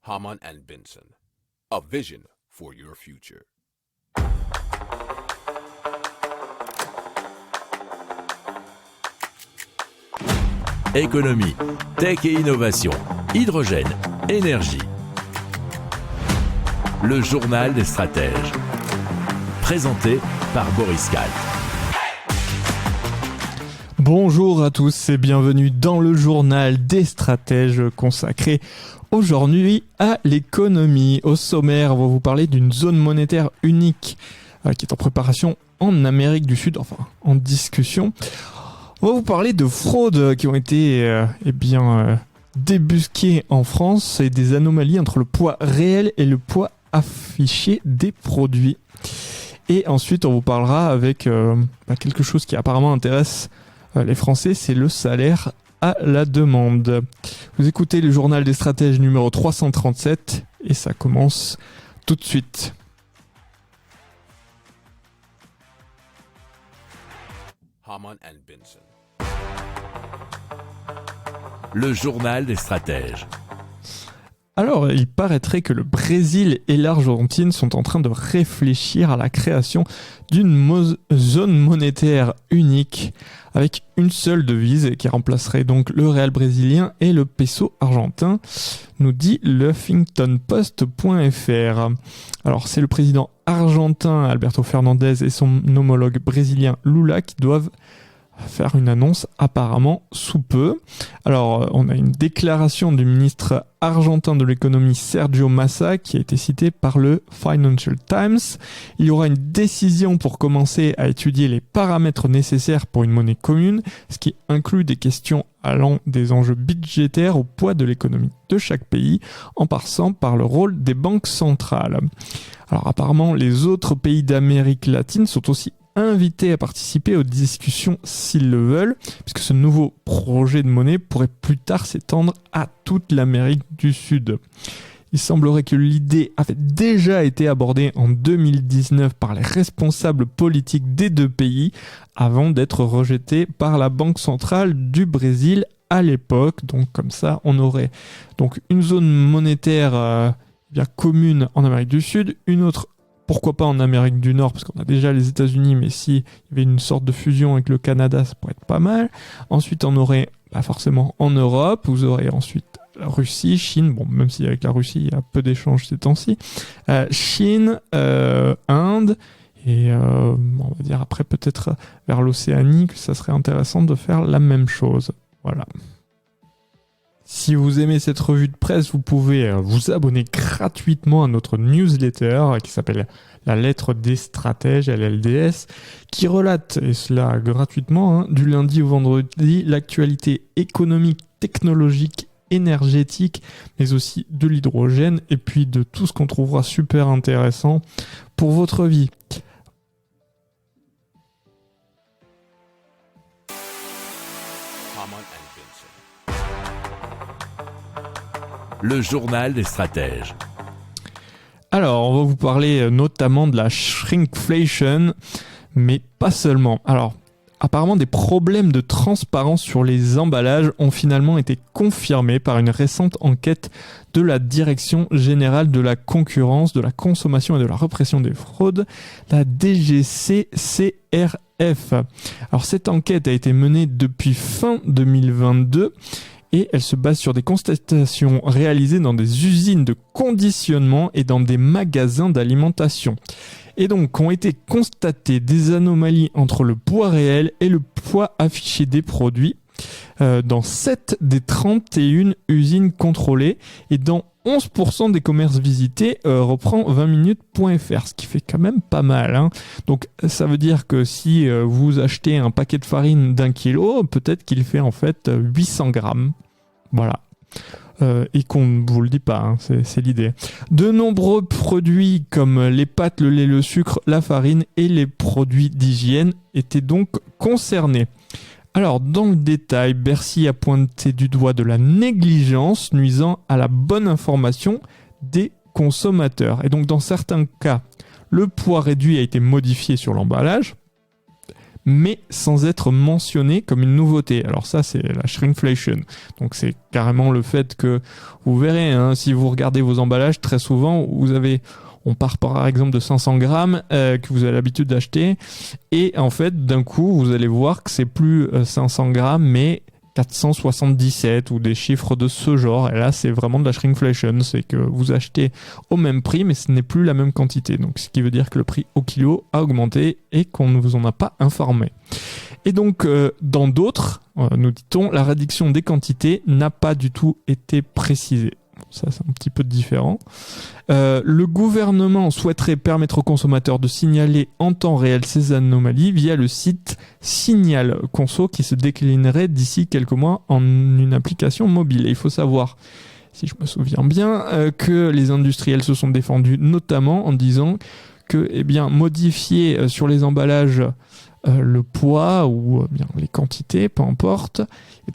Hamann and Benson, a vision for your future. Économie, tech et innovation, hydrogène, énergie. Le journal des stratèges. Présenté par Boris Kalt. Bonjour à tous et bienvenue dans le journal des stratèges consacré aujourd'hui à l'économie. Au sommaire, on va vous parler d'une zone monétaire unique qui est en préparation en Amérique du Sud, enfin en discussion. On va vous parler de fraudes qui ont été débusquées en France et des anomalies entre le poids réel et le poids affiché des produits. Et ensuite, on vous parlera avec quelque chose qui apparemment intéresse les Français, c'est le salaire à la demande. Vous écoutez le journal des stratèges numéro 337 et ça commence tout de suite. Hamann and Benson. Le journal des stratèges. Alors, il paraîtrait que le Brésil et l'Argentine sont en train de réfléchir à la création d'une zone monétaire unique avec une seule devise qui remplacerait donc le réal brésilien et le peso argentin, nous dit le huffingtonpost.fr. Alors, c'est le président argentin Alberto Fernandez et son homologue brésilien Lula qui doivent faire une annonce apparemment sous peu. Alors, on a une déclaration du ministre argentin de l'économie Sergio Massa qui a été citée par le Financial Times. Il y aura une décision pour commencer à étudier les paramètres nécessaires pour une monnaie commune, ce qui inclut des questions allant des enjeux budgétaires au poids de l'économie de chaque pays, en passant par le rôle des banques centrales. Alors apparemment, les autres pays d'Amérique latine sont aussi invités à participer aux discussions s'ils le veulent, puisque ce nouveau projet de monnaie pourrait plus tard s'étendre à toute l'Amérique du Sud. Il semblerait que l'idée avait déjà été abordée en 2019 par les responsables politiques des deux pays, avant d'être rejetée par la Banque centrale du Brésil à l'époque. Donc comme ça, on aurait donc une zone monétaire commune en Amérique du Sud, une autre pourquoi pas en Amérique du Nord, parce qu'on a déjà les États-Unis, mais s'il y avait une sorte de fusion avec le Canada, ça pourrait être pas mal. Ensuite, on aurait forcément en Europe, vous aurez ensuite la Russie, Chine, bon, même si avec la Russie, il y a peu d'échanges ces temps-ci, Chine, Inde, et on va dire après peut-être vers l'Océanie, que ça serait intéressant de faire la même chose. Voilà. Si vous aimez cette revue de presse, vous pouvez vous abonner gratuitement à notre newsletter qui s'appelle La Lettre des Stratèges, LLDS, qui relate, et cela gratuitement, du lundi au vendredi, l'actualité économique, technologique, énergétique, mais aussi de l'hydrogène, et puis de tout ce qu'on trouvera super intéressant pour votre vie. Hamann and Benson. Le journal des stratèges. Alors, on va vous parler notamment de la shrinkflation, mais pas seulement. Alors, apparemment, des problèmes de transparence sur les emballages ont finalement été confirmés par une récente enquête de la Direction générale de la concurrence, de la consommation et de la répression des fraudes, la DGCCRF. Alors, cette enquête a été menée depuis fin 2022 et elle se base sur des constatations réalisées dans des usines de conditionnement et dans des magasins d'alimentation. Et donc, ont été constatées des anomalies entre le poids réel et le poids affiché des produits dans 7 des 31 usines contrôlées et dans 11% des commerces visités, reprend 20minutes.fr, ce qui fait quand même pas mal, hein. Donc ça veut dire que si vous achetez un paquet de farine d'1 kilo, peut-être qu'il fait en fait 800 grammes. Voilà. Et qu'on ne vous le dit pas, hein, c'est l'idée. De nombreux produits comme les pâtes, le lait, le sucre, la farine et les produits d'hygiène étaient donc concernés. Alors, dans le détail, Bercy a pointé du doigt de la négligence nuisant à la bonne information des consommateurs. Et donc, dans certains cas, le poids réduit a été modifié sur l'emballage, mais sans être mentionné comme une nouveauté. Alors ça, c'est la shrinkflation. Donc c'est carrément le fait que, vous verrez, hein, si vous regardez vos emballages, très souvent, on part par exemple de 500 grammes que vous avez l'habitude d'acheter, et en fait, d'un coup, vous allez voir que c'est plus 500 grammes, mais 477 ou des chiffres de ce genre. Et là, c'est vraiment de la shrinkflation. C'est que vous achetez au même prix, mais ce n'est plus la même quantité. Donc, ce qui veut dire que le prix au kilo a augmenté et qu'on ne vous en a pas informé. Et donc, dans d'autres, nous dit-on, la réduction des quantités n'a pas du tout été précisée. Ça, c'est un petit peu différent. Le gouvernement souhaiterait permettre aux consommateurs de signaler en temps réel ces anomalies via le site Signal Conso qui se déclinerait d'ici quelques mois en une application mobile. Et il faut savoir, si je me souviens bien, que les industriels se sont défendus notamment en disant que modifier sur les emballages le poids ou bien les quantités, peu importe,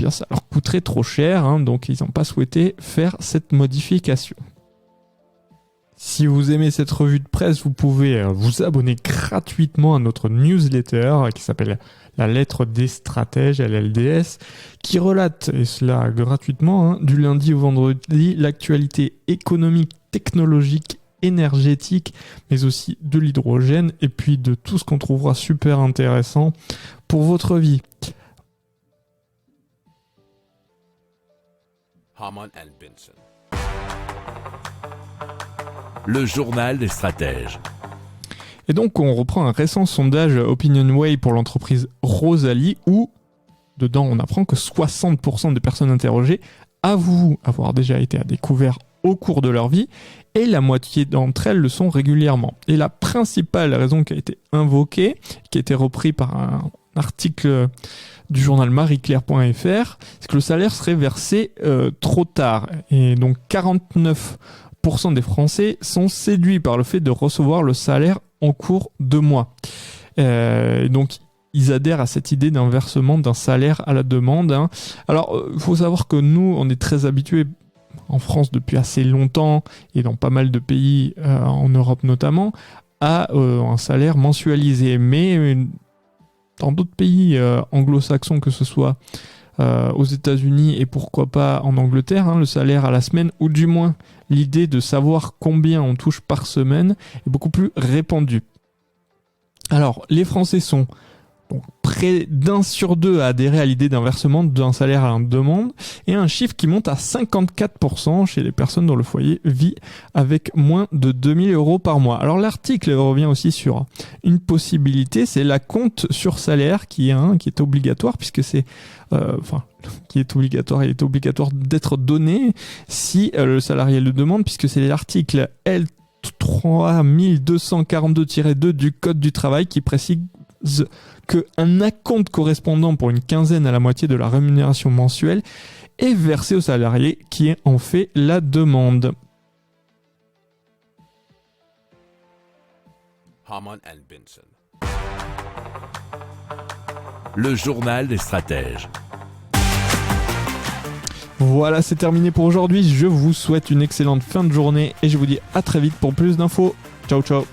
ça leur coûterait trop cher, hein, donc ils n'ont pas souhaité faire cette modification. Si vous aimez cette revue de presse, vous pouvez vous abonner gratuitement à notre newsletter qui s'appelle La Lettre des Stratèges, LLDS, qui relate, et cela gratuitement, hein, du lundi au vendredi, l'actualité économique, technologique, énergétique, mais aussi de l'hydrogène, et puis de tout ce qu'on trouvera super intéressant pour votre vie. Hamann and Benson. Le journal des stratèges. Et donc, on reprend un récent sondage OpinionWay pour l'entreprise Rosalie, où, dedans, on apprend que 60% des personnes interrogées avouent avoir déjà été à découvert au cours de leur vie, et la moitié d'entre elles le sont régulièrement. Et la principale raison qui a été invoquée, qui a été reprise par un article du journal marieclaire.fr, c'est que le salaire serait versé trop tard. Et donc 49% des Français sont séduits par le fait de recevoir le salaire en cours de mois. Donc ils adhèrent à cette idée d'un versement d'un salaire à la demande, hein. Alors, il faut savoir que nous, on est très habitués en France depuis assez longtemps, et dans pas mal de pays, en Europe notamment, à un salaire mensualisé. Mais dans d'autres pays anglo-saxons, que ce soit aux États-Unis et pourquoi pas en Angleterre, hein, le salaire à la semaine, ou du moins l'idée de savoir combien on touche par semaine, est beaucoup plus répandue. Alors, les Français sont donc près d'1 sur 2 à adhérer à l'idée d'un versement d'un salaire à la demande, et un chiffre qui monte à 54% chez les personnes dont le foyer vit avec moins de 2000 € par mois. Alors l'article revient aussi sur une possibilité, c'est la compte sur salaire qui est obligatoire, puisque c'est qui est obligatoire, il est obligatoire d'être donné si le salarié le demande, puisque c'est l'article L3242-2 du Code du travail qui précise qu'un acompte correspondant pour une quinzaine à la moitié de la rémunération mensuelle est versé au salarié qui en fait la demande. Hamann and Benson. Le journal des stratèges. Voilà, c'est terminé pour aujourd'hui. Je vous souhaite une excellente fin de journée et je vous dis à très vite pour plus d'infos. Ciao, ciao.